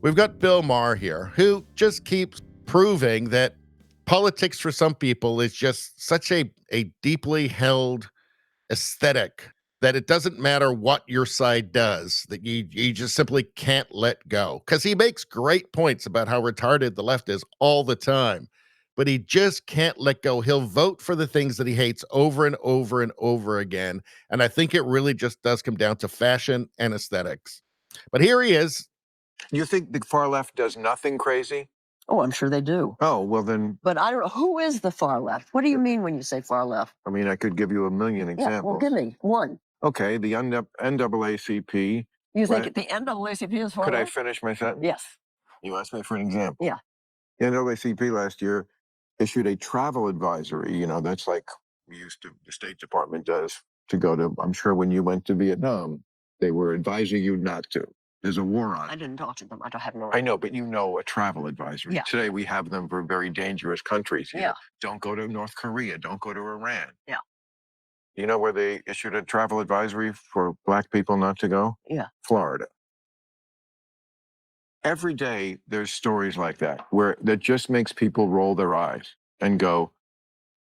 We've got Bill Maher here, who just keeps proving that politics for some people is just such a deeply held aesthetic that it doesn't matter what your side does, that you just simply can't let go. Because he makes great points about how retarded the left is all the time, but he just can't let go. He'll vote for the things that he hates over and over and over again. And I think it really just does come down to fashion and aesthetics. But here he is. You think the far left does nothing crazy? Oh, I'm sure they do. Oh, well then. But I don't know. Who is the far left? What do you mean when you say far left? I mean, I could give you a million examples. Yeah, well, give me one. Okay, the NAACP. You think the NAACP is far left? Could I left? finish my sentence? Yes. You asked me for an example. Yeah. The NAACP last year issued a travel advisory. You know, that's like the State Department does to go to, I'm sure when you went to Vietnam, they were advising you not to. There's a war on. I didn't talk to them. I don't have no. I know, but you know a travel advisory. Yeah. Today we have them for very dangerous countries. You Yeah. know, don't go to North Korea. Don't go to Iran. Yeah. You know where they issued a travel advisory for black people not to go? Yeah. Florida. Every day there's stories like that that just makes people roll their eyes and go,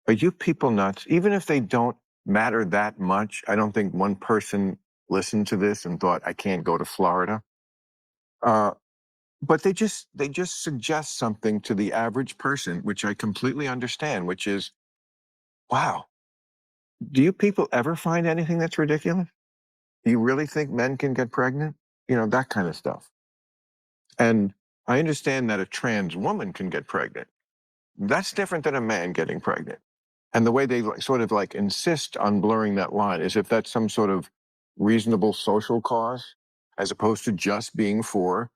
are you people nuts? Even if they don't matter that much, I don't think one person listened to this and thought, I can't go to Florida. But they just suggest something to the average person, which I completely understand, which is, wow, do you people ever find anything that's ridiculous? Do you really think men can get pregnant? You know, that kind of stuff. And I understand that a trans woman can get pregnant. That's different than a man getting pregnant. And the way they sort of like insist on blurring that line is if that's some sort of reasonable social cause, as opposed to just being for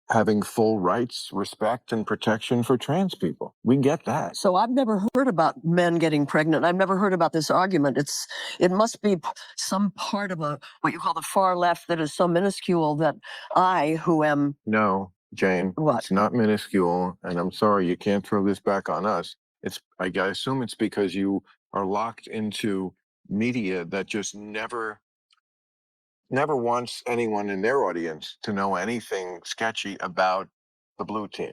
having full rights, respect, and protection for trans people. We get that. So I've never heard about men getting pregnant. I've never heard about this argument. It must be some part of what you call the far left that is so minuscule that I, who am... No, Jane, what? It's not minuscule, and I'm sorry, you can't throw this back on us. I assume it's because you are locked into media that just never wants anyone in their audience to know anything sketchy about the blue team.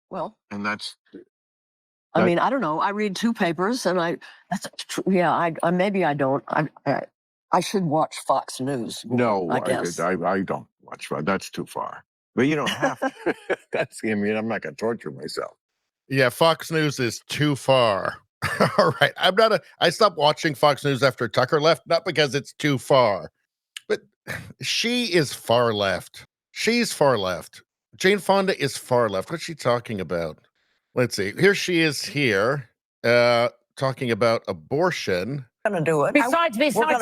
Well, and that's I mean, I don't know. I read two papers, and I maybe I don't. I should watch Fox News. No, I guess I don't watch. That's too far. But you don't have to. I mean, I'm not going to torture myself. Yeah, Fox News is too far. All right, I stopped watching Fox News after Tucker left, not because it's too far, but she is far left. She's far left. Jane Fonda is far left. What's she talking about? Let's see. Here she is here, talking about abortion. Going to do it. Besides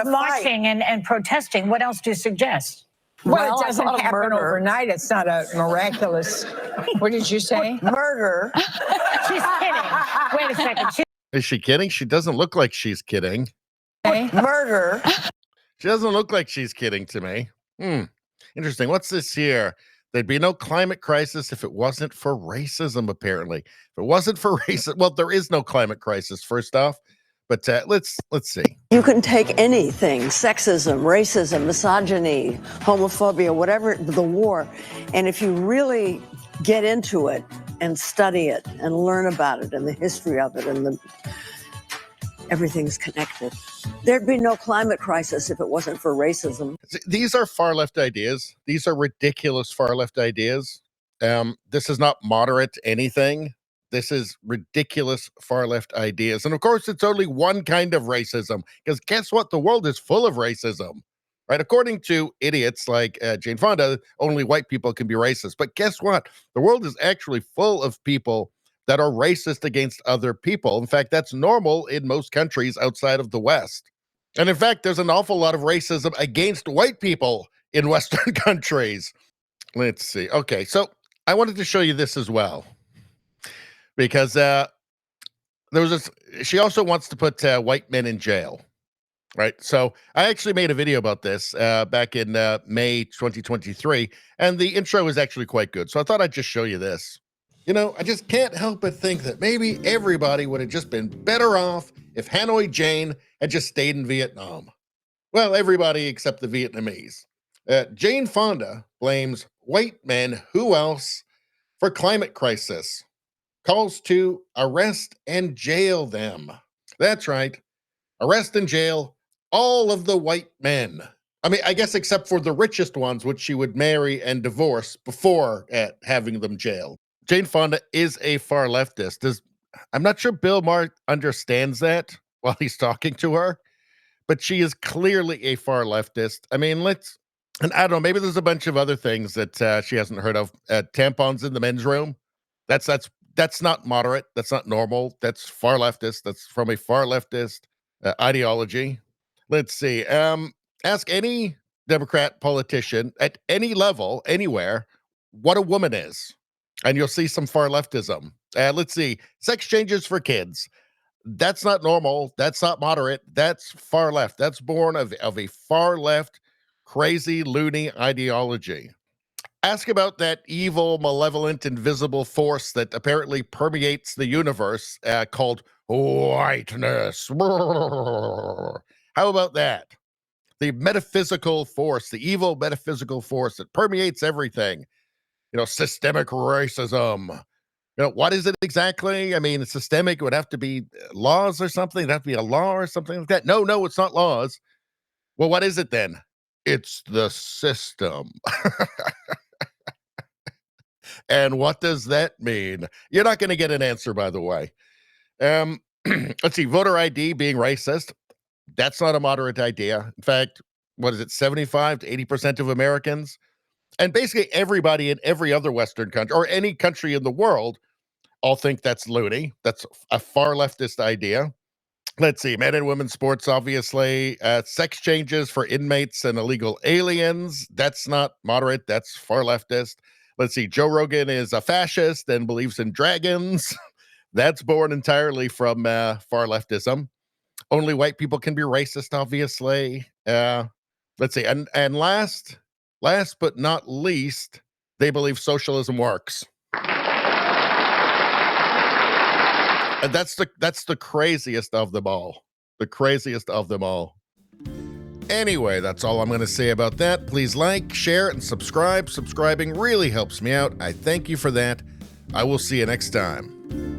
marching and protesting, what else do you suggest? Well, it doesn't happen overnight. It's not a miraculous. What did you say? Murder. She's kidding. Wait a second. Is she kidding? She doesn't look like she's kidding. Murder. She doesn't look like she's kidding to me. Interesting. What's this here? There'd be no climate crisis if it wasn't for racism, apparently. If it wasn't for racism, well, there is no climate crisis, first off. But let's see. You can take anything, sexism, racism, misogyny, homophobia, whatever, the war, and if you really get into it and study it and learn about it and the history of it and everything's connected. There'd be no climate crisis if it wasn't for racism. These are far left ideas. These are ridiculous far left ideas. This is not moderate anything. This is ridiculous far left ideas. And of course, it's only one kind of racism, because guess what? The world is full of racism, right? According to idiots like Jane Fonda, only white people can be racist. But guess what? The world is actually full of people that are racist against other people. In fact, that's normal in most countries outside of the West. And in fact, there's an awful lot of racism against white people in Western countries. Let's see. Okay, so I wanted to show you this as well, because she also wants to put white men in jail, right? So I actually made a video about this back in May 2023, and the intro is actually quite good. So I thought I'd just show you this. You know, I just can't help but think that maybe everybody would have just been better off if Hanoi Jane had just stayed in Vietnam. Well, everybody except the Vietnamese. Jane Fonda blames white men, who else, for climate crisis. Calls to arrest and jail them. That's right. Arrest and jail all of the white men. I mean, I guess except for the richest ones, which she would marry and divorce before having them jailed. Jane Fonda is a far leftist. I'm not sure Bill Maher understands that while he's talking to her, but she is clearly a far leftist. I mean, and I don't know, maybe there's a bunch of other things that she hasn't heard of. Tampons in the men's room. That's not moderate. That's not normal. That's far leftist. That's from a far leftist ideology. Let's see. Ask any Democrat politician at any level, anywhere, what a woman is, and you'll see some far leftism. Let's see. Sex changes for kids. That's not normal. That's not moderate. That's far left. That's born of a far left, crazy, loony ideology. Ask about that evil, malevolent, invisible force that apparently permeates the universe called whiteness. How about that? The metaphysical force, the evil metaphysical force that permeates everything. Systemic racism. What is it exactly? I mean, it's systemic. It would have to be laws or something. It'd have to be a law or something like that. No, it's not laws. Well, what is it then? It's the system. And what does that mean? You're not going to get an answer, by the way. Let's see, voter ID being racist. That's not a moderate idea. In fact, what is it, 75 to 80% of Americans? And basically everybody in every other Western country or any country in the world all think that's loony. That's a far leftist idea. Let's see, men and women's sports, obviously. Sex changes for inmates and illegal aliens. That's not moderate. That's far leftist. Let's see, Joe Rogan is a fascist and believes in dragons. That's born entirely from far leftism. Only white people can be racist, obviously. Let's see, and last but not least, they believe socialism works. And that's the craziest of them all. The craziest of them all. Anyway, that's all I'm going to say about that. Please like, share, and subscribe. Subscribing really helps me out. I thank you for that. I will see you next time.